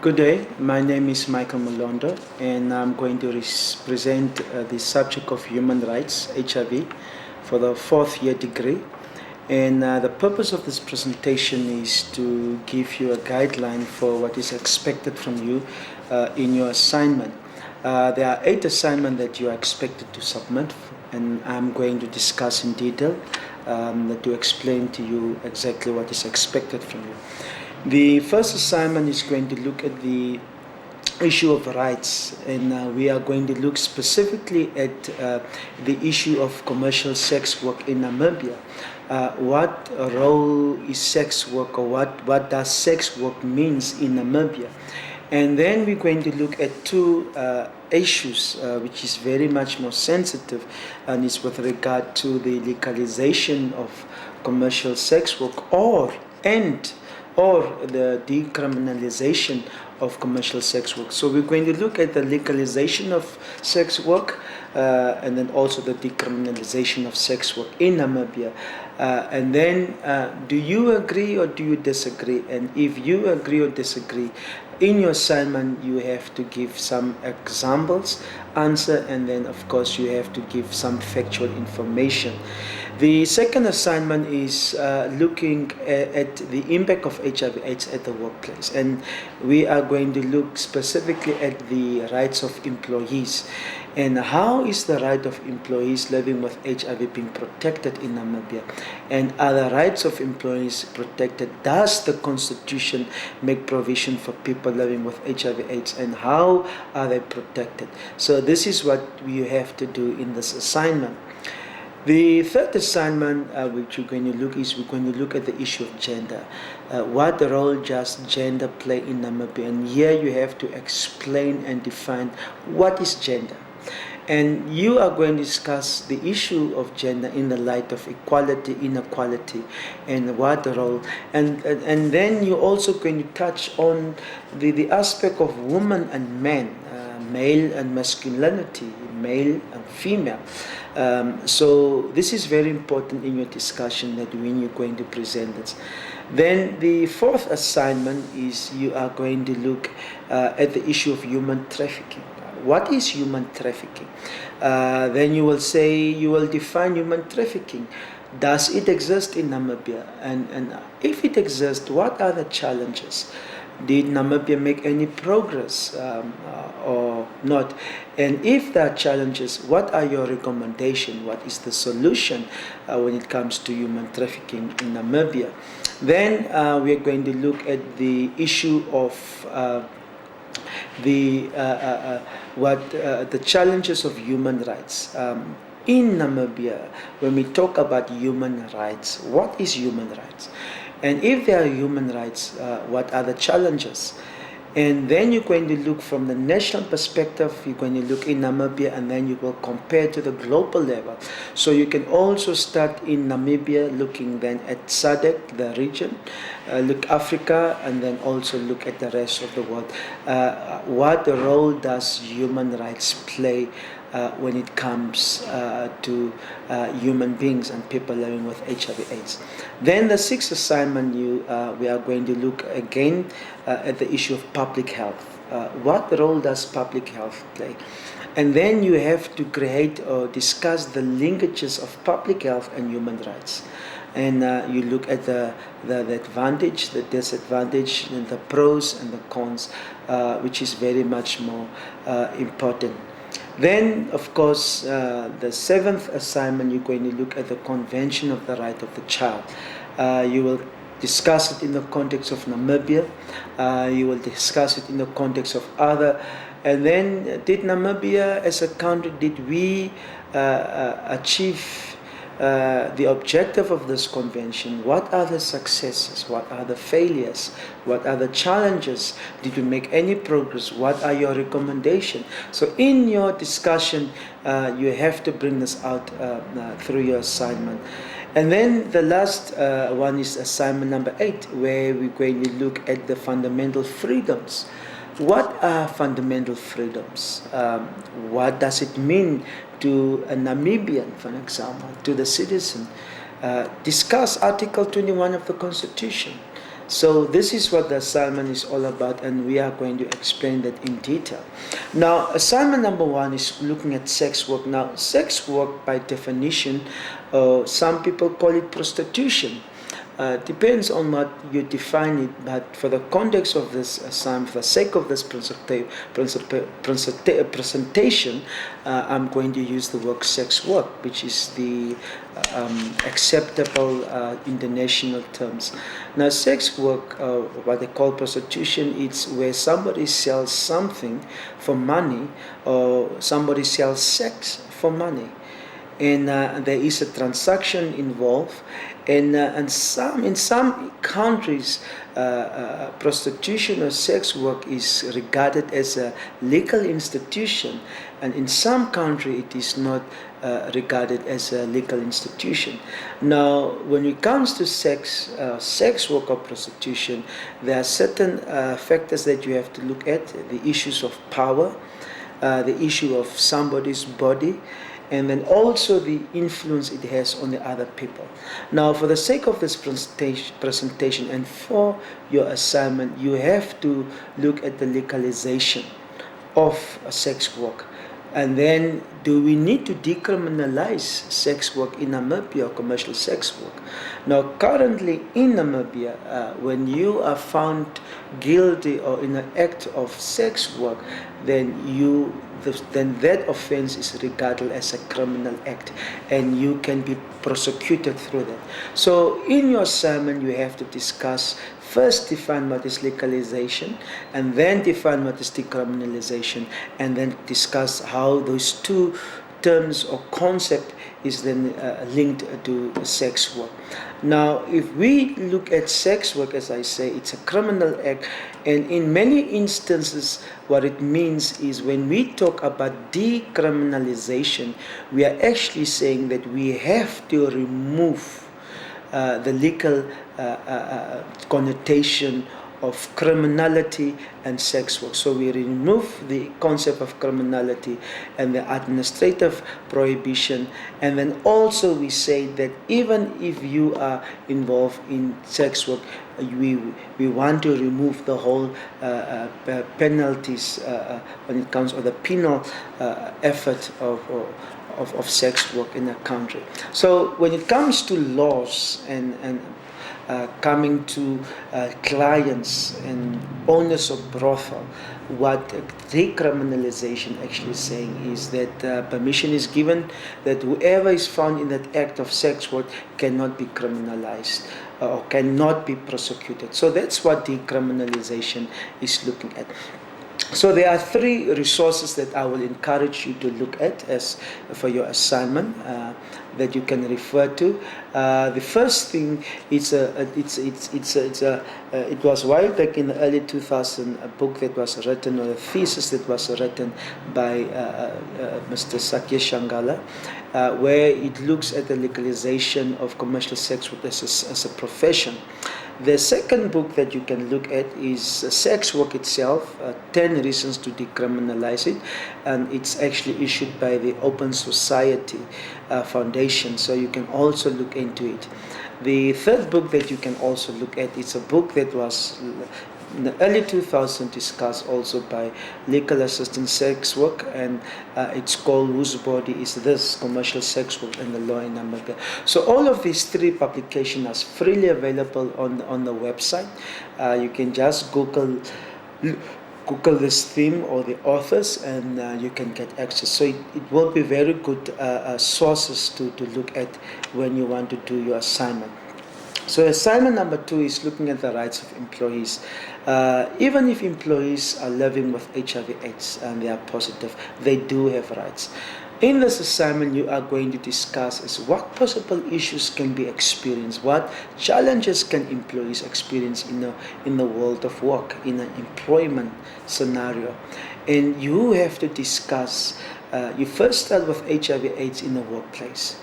Good day. My name is Michael Malondo, and I'm going to present the subject of human rights, HIV, for the fourth year degree. And the purpose of this presentation is to give you a guideline for what is expected from you in your assignment. There are 8 assignments that you are expected to submit, and I'm going to discuss in detail to explain to you exactly what is expected from you. The first assignment is going to look at the issue of rights, and we are going to look specifically at the issue of commercial sex work in Namibia. What role is sex work, or what does sex work means in Namibia? And then we're going to look at 2 issues which is very much more sensitive, and is with regard to the legalization of commercial sex work or the decriminalization of commercial sex work. So we're going to look at the legalization of sex work and then also the decriminalization of sex work in Namibia. And then do you agree or do you disagree? And if you agree or disagree, in your assignment you have to give some examples, answer, and then of course you have to give some factual information. The second assignment is looking at the impact of HIV/AIDS at the workplace, and we are going to look specifically at the rights of employees and how is the right of employees living with HIV being protected in Namibia, and are the rights of employees protected? Does the Constitution make provision for people living with HIV/AIDS, and how are they protected? So this is what you have to do in this assignment. The third assignment which we're going to look at the issue of gender. What role does gender play in Namibia? And here you have to explain and define what is gender. And you are going to discuss the issue of gender in the light of equality, inequality, and what role. And then you're also going to touch on the aspect of woman and men, male and masculinity, male and female. So this is very important in your discussion that when you're going to present it. Then the fourth assignment is you are going to look at the issue of human trafficking. What is human trafficking? Then you will define human trafficking. Does it exist in Namibia? And if it exists, what are the challenges? Did Namibia make any progress or not? And if there are challenges, what are your recommendations? What is the solution when it comes to human trafficking in Namibia? Then we are going to look at the issue of the challenges of human rights. In Namibia, when we talk about human rights, what is human rights? And if there are human rights, what are the challenges? And then you're going to look from the national perspective, you're going to look in Namibia, and then you will compare to the global level. So you can also start in Namibia, looking then at SADC, the region, look Africa, and then also look at the rest of the world. What role does human rights play when it comes to human beings and people living with HIV/AIDS. Then the sixth assignment, we are going to look again at the issue of public health. What role does public health play? And then you have to create or discuss the linkages of public health and human rights. And you look at the advantage, the disadvantage, and the pros and the cons, which is very much more important. Then, of course, the seventh assignment, you're going to look at the Convention of the Right of the Child. You will discuss it in the context of Namibia. You will discuss it in the context of other. And then, did Namibia as a country, did we achieve the objective of this convention? What are the successes? What are the failures? What are the challenges? Did you make any progress? What are your recommendations? So in your discussion, you have to bring this out through your assignment. And then the last one is assignment number 8, where we're going to look at the fundamental freedoms. What are fundamental freedoms? What does it mean to a Namibian, for example, to the citizen? Discuss Article 21 of the Constitution. So this is what the assignment is all about, and we are going to explain that in detail. Now, assignment number 1 is looking at sex work. Now, sex work by definition, some people call it prostitution. Depends on what you define it, but for the context of this assignment, for the sake of this presentation, I'm going to use the word sex work, which is the acceptable international terms. Now, sex work, what they call prostitution, it's where somebody sells something for money, or somebody sells sex for money. And there is a transaction involved, and in some countries, prostitution or sex work is regarded as a legal institution, and in some countries it is not regarded as a legal institution. Now, when it comes to sex work or prostitution, there are certain factors that you have to look at: the issues of power, the issue of somebody's body, and then also the influence it has on the other people. Now, for the sake of this presentation and for your assignment, you have to look at the legalization of sex work. And then, do we need to decriminalize sex work in Namibia, or commercial sex work? Now, currently in Namibia, when you are found guilty or in an act of sex work, then that offense is regarded as a criminal act, and you can be prosecuted through that. So in your assignment, you have to discuss, first define what is legalization, and then define what is decriminalization, and then discuss how those two terms or concept is then linked to sex work. Now, if we look at sex work, as I say, it's a criminal act, and in many instances, what it means is when we talk about decriminalization, we are actually saying that we have to remove the legal connotation of criminality and sex work. So we remove the concept of criminality and the administrative prohibition, and then also we say that even if you are involved in sex work, we want to remove the whole penalties when it comes, or the penal effort of sex work in a country. So when it comes to laws and coming to clients and owners of brothel, what decriminalization actually saying is that permission is given that whoever is found in that act of sex work cannot be criminalized or cannot be prosecuted. So that's what decriminalization is looking at. So there are 3 resources that I will encourage you to look at as for your assignment that you can refer to. The first thing is it was a while back in the early 2000, a book that was written, or a thesis that was written by Mr. Sakya Shangala, where it looks at the legalization of commercial sex work as a profession. The second book that you can look at is Sex Work Itself, 10 Reasons to Decriminalize It, and it's actually issued by the Open Society Foundation, so you can also look into it. The third book that you can also look at is a book that was in the early 2000s discussed also by legal assistant sex work, and it's called Whose Body Is This? Commercial Sex Work and the Law in Namibia. So all of these 3 publications are freely available on the website. You can just Google this theme or the authors, and you can get access. So it will be very good sources to look at when you want to do your assignment. So assignment number 2 is looking at the rights of employees. Even if employees are living with HIV/AIDS and they are positive, they do have rights. In this assignment, you are going to discuss is what possible issues can be experienced, what challenges can employees experience in the world of work, in an employment scenario. And you have to discuss, you first start with HIV/AIDS in the workplace,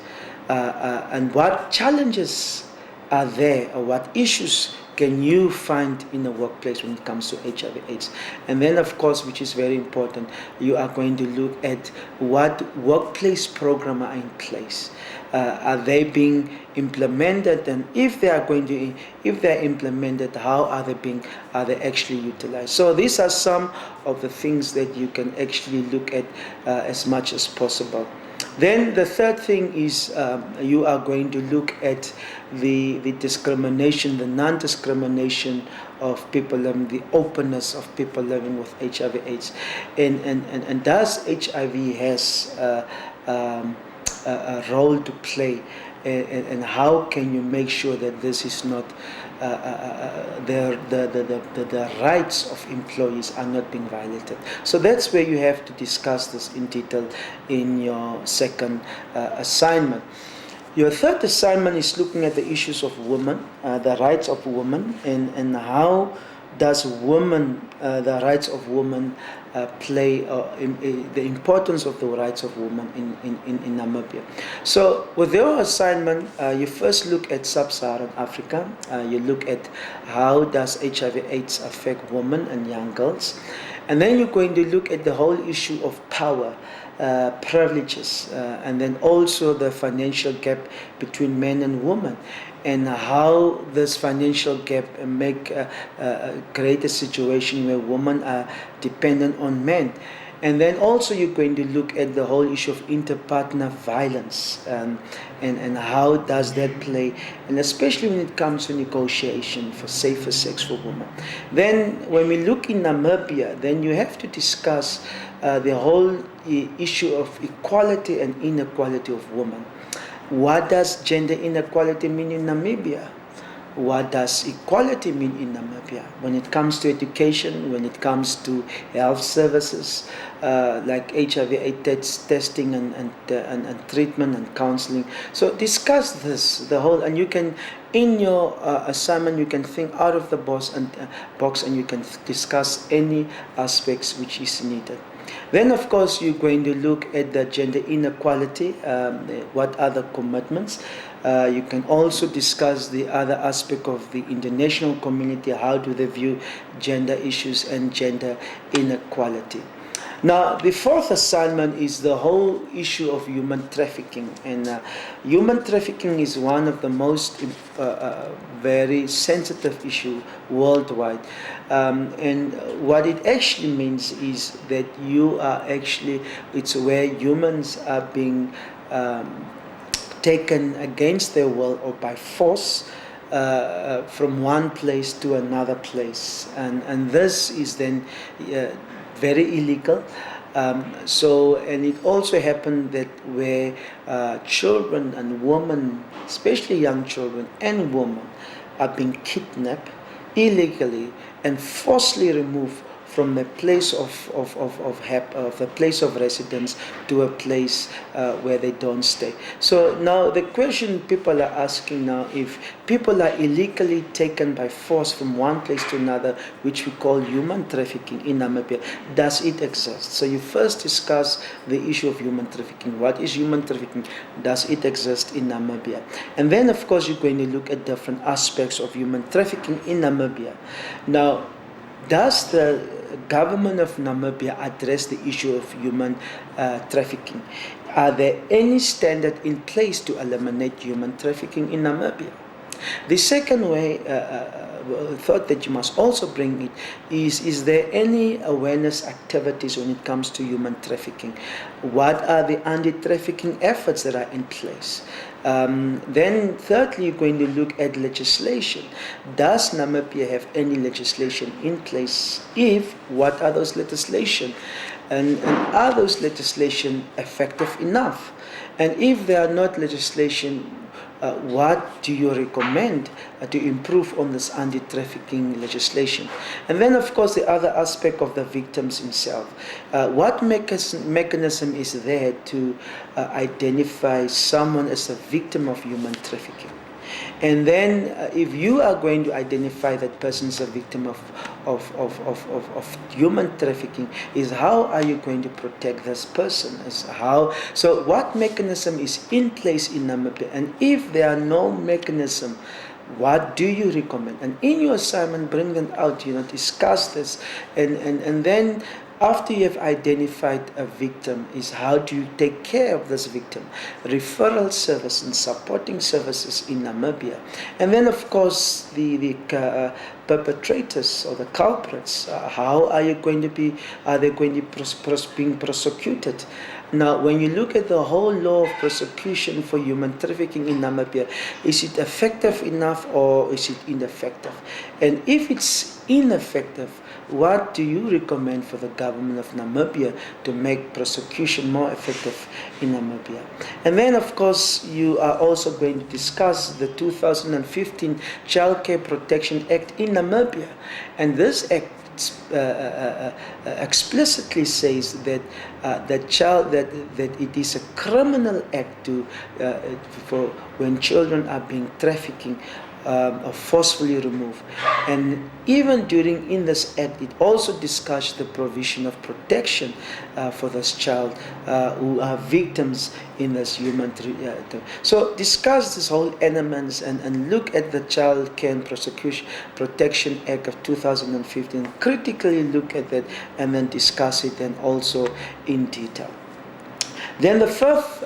and what challenges are there, or what issues can you find in a workplace when it comes to HIV/AIDS? And then, of course, which is very important, you are going to look at what workplace programs are in place. Are they being implemented? And if they are implemented, how are they actually utilized? So these are some of the things that you can actually look at as much as possible. Then the third thing is you are going to look at the discrimination, the non-discrimination of people living, the openness of people living with HIV/AIDS, and does HIV has a role to play, and how can you make sure that this is not the rights of employees are not being violated. So that's where you have to discuss this in detail in your second assignment. Your third assignment is looking at the issues of women, the rights of women, and how does the rights of women play the importance of the rights of women in Namibia. So with your assignment, you first look at sub-Saharan Africa. You look at how does HIV/AIDS affect women and young girls, and then you're going to look at the whole issue of power, privileges, and then also the financial gap between men and women, and how this financial gap create a situation where women are dependent on men. And then also you're going to look at the whole issue of inter-partner violence, and how does that play, and especially when it comes to negotiation for safer sex for women. Then when we look in Namibia, then you have to discuss the whole issue of equality and inequality of women. What does gender inequality mean in Namibia? What does equality mean in Namibia? When it comes to education, when it comes to health services, like HIV/AIDS testing and treatment and counseling. So discuss this, and you can, in your assignment, you can think out of the box and you can discuss any aspects which is needed. Then, of course, you're going to look at the gender inequality, what are the commitments. You can also discuss the other aspect of the international community, how do they view gender issues and gender inequality. Now, the fourth assignment is the whole issue of human trafficking. And human trafficking is one of the most very sensitive issue worldwide. And what it actually means is that it's where humans are being taken against their will or by force from one place to another place. And this is then very illegal. And it also happened that where children and women, especially young children and women, are being kidnapped illegally and forcibly removed from the place the place of residence to a place where they don't stay. So now the question people are asking now, if people are illegally taken by force from one place to another, which we call human trafficking in Namibia, does it exist? So you first discuss the issue of human trafficking. What is human trafficking? Does it exist in Namibia? And then, of course, you're going to look at different aspects of human trafficking in Namibia. Now, does the government of Namibia address the issue of human trafficking? Are there any standard in place to eliminate human trafficking in Namibia? The second way, thought that you must also bring it is there any awareness activities when it comes to human trafficking? What are the anti-trafficking efforts that are in place? Then thirdly, you're going to look at legislation. Does Namibia have any legislation in place? If, what are those legislation? And are those legislation effective enough? And if they are not legislation, what do you recommend to improve on this anti-trafficking legislation? And then, of course, the other aspect of the victims himself. What mechanism is there to identify someone as a victim of human trafficking? And then, if you are going to identify that person as a victim of human trafficking, is how are you going to protect this person? So what mechanism is in place in Namibia? And if there are no mechanism What do you recommend? And in your assignment, bring them out, discuss this. And then after you have identified a victim, is how do you take care of this victim? Referral service and supporting services in Namibia. And then, of course, the perpetrators or the culprits, how are they going to be being prosecuted? Now, when you look at the whole law of prosecution for human trafficking in Namibia, is it effective enough or is it ineffective? And if it's ineffective, what do you recommend for the government of Namibia to make prosecution more effective in Namibia? And then, of course, you are also going to discuss the 2015 Child Care Protection Act in Namibia. And this act explicitly says that that it is a criminal act for when children are being trafficking or forcefully removed. And even in this act, it also discussed the provision of protection for this child who are victims in this human So discuss this whole elements and look at the Child Care and Protection Act of 2015. Critically look at that and then discuss it and also in detail. Then the fifth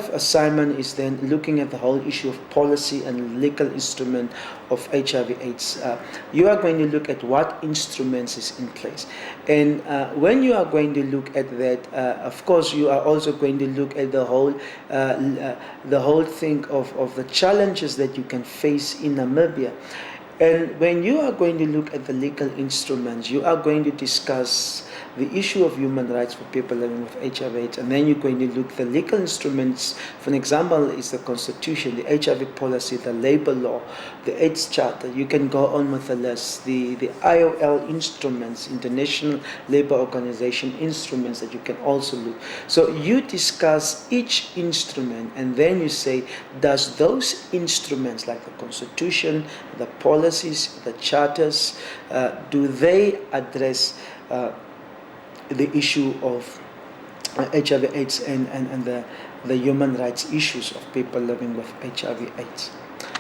assignment is then looking at the whole issue of policy and legal instrument of HIV/AIDS. You are going to look at what instruments is in place, and when you are going to look at that, of course, you are also going to look at the whole thing of the challenges that you can face in Namibia. And when you are going to look at the legal instruments, you are going to discuss the issue of human rights for people living with HIV/AIDS, and then you're going to look at the legal instruments. For an example, is the Constitution, the HIV policy, the labor law, the AIDS Charter. You can go on with the list. The IOL instruments, International Labour Organization instruments that you can also look. So you discuss each instrument, and then you say, does those instruments like the Constitution, the policies, the charters, do they address the issue of HIV/AIDS and the human rights issues of people living with HIV/AIDS.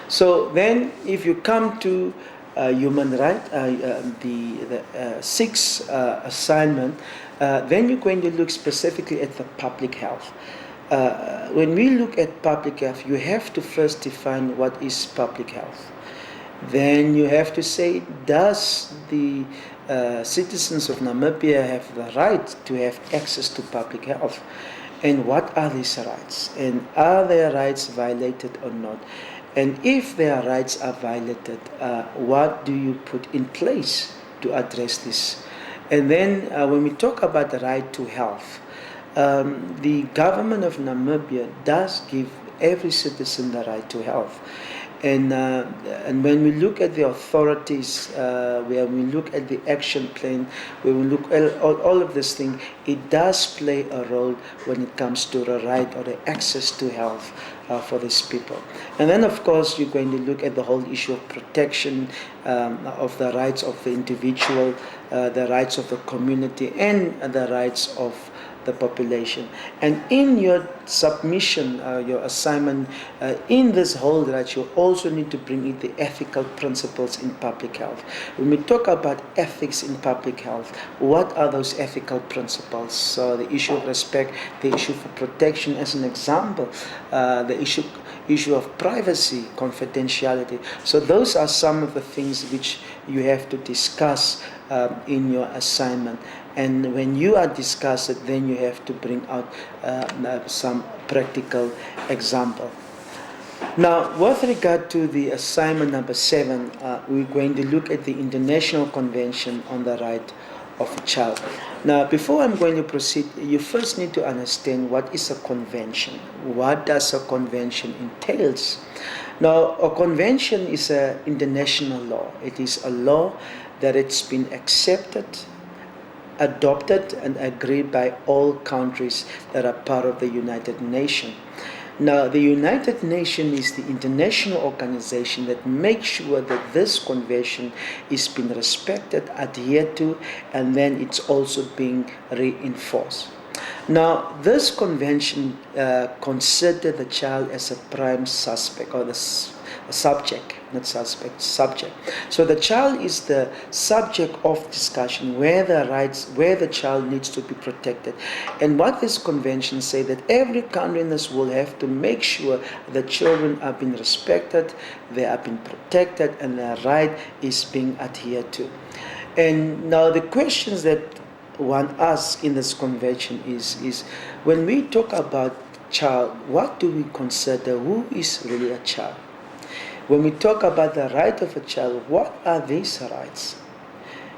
So then, if you come to human rights, the sixth assignment, then you're going to look specifically at the public health. When we look at public health, you have to first define what is public health. Then you have to say, does the citizens of Namibia have the right to have access to public health? And what are these rights? And are their rights violated or not? And if their rights are violated, what do you put in place to address this? And then when we talk about the right to health, the government of Namibia does give every citizen the right to health. And when we look at the authorities, when we look at the action plan, when we look at all of this thing, it does play a role when it comes to the right or the access to health for these people. And then, of course, you're going to look at the whole issue of protection of the rights of the individual, the rights of the community, and the rights of the population. And in your submission, your assignment, in this whole right, you also need to bring in the ethical principles in public health. When we talk about ethics in public health, what are those ethical principles? So the issue of respect, the issue for protection as an example, the issue of privacy, confidentiality. So those are some of the things which you have to discuss in your assignment. And when you are discussing it, then you have to bring out some practical example. Now, with regard to the assignment number 7, we're going to look at the International Convention on the Right of a Child. Now, before I'm going to proceed, you first need to understand what is a convention. What does a convention entails? Now, a convention is an international law. It is a law that it's been accepted, adopted, and agreed by all countries that are part of the United Nations. Now, the United Nations is the international organization that makes sure that this convention is being respected, adhered to, and then it's also being reinforced. Now, this convention considered the child as a prime suspect, or the subject, not suspect, subject. So the child is the subject of discussion, where the child needs to be protected. And what this convention say, that every country in this world have to make sure the children are being respected, they are being protected, and their right is being adhered to. And now the questions that one asks in this convention is when we talk about child, what do we consider? Who is really a child? When we talk about the right of a child, what are these rights?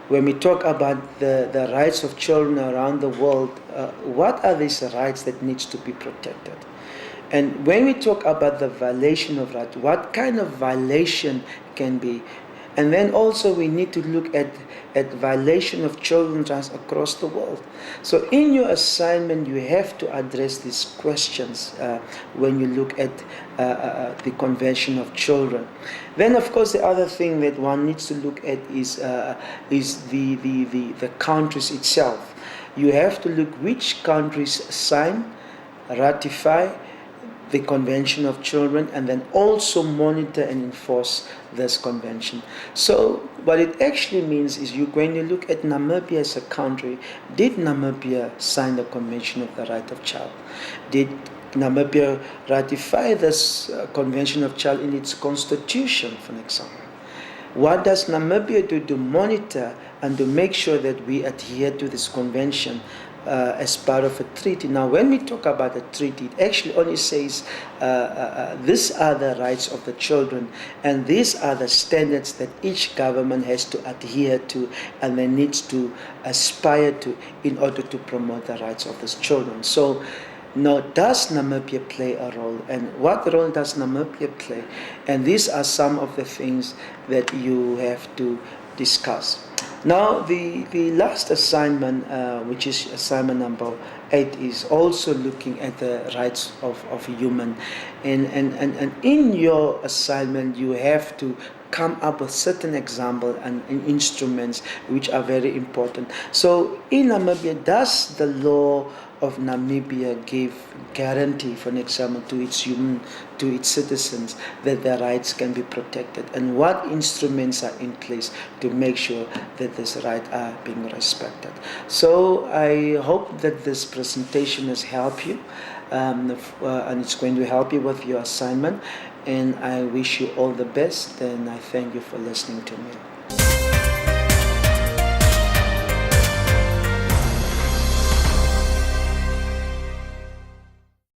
When we talk about the rights of children around the world, what are these rights that needs to be protected? And when we talk about the violation of rights, what kind of violation can be? And then also we need to look at violation of children's rights across the world. So in your assignment, you have to address these questions when you look at the Convention of Children. Then, of course, the other thing that one needs to look at is the countries itself. You have to look which countries sign, ratify the Convention of Children, and then also monitor and enforce this convention. So what it actually means is you're going to look at Namibia as a country. Did Namibia sign the Convention of the Right of Child? Did Namibia ratify this Convention of Child in its constitution, for example? What does Namibia do to monitor and to make sure that we adhere to this convention as part of a treaty? Now, when we talk about a treaty, it actually only says these are the rights of the children, and these are the standards that each government has to adhere to and then needs to aspire to in order to promote the rights of these children. So, now, does Namibia play a role, and what role does Namibia play? And these are some of the things that you have to discuss. Now, the last assignment, which is assignment number 8, is also looking at the rights of human. And in your assignment, you have to come up with certain examples and instruments which are very important. So in Namibia, does the law of Namibia give guarantee, for example, to its citizens that their rights can be protected, and what instruments are in place to make sure that these rights are being respected? So I hope that this presentation has helped you, and it's going to help you with your assignment, and I wish you all the best, and I thank you for listening to me.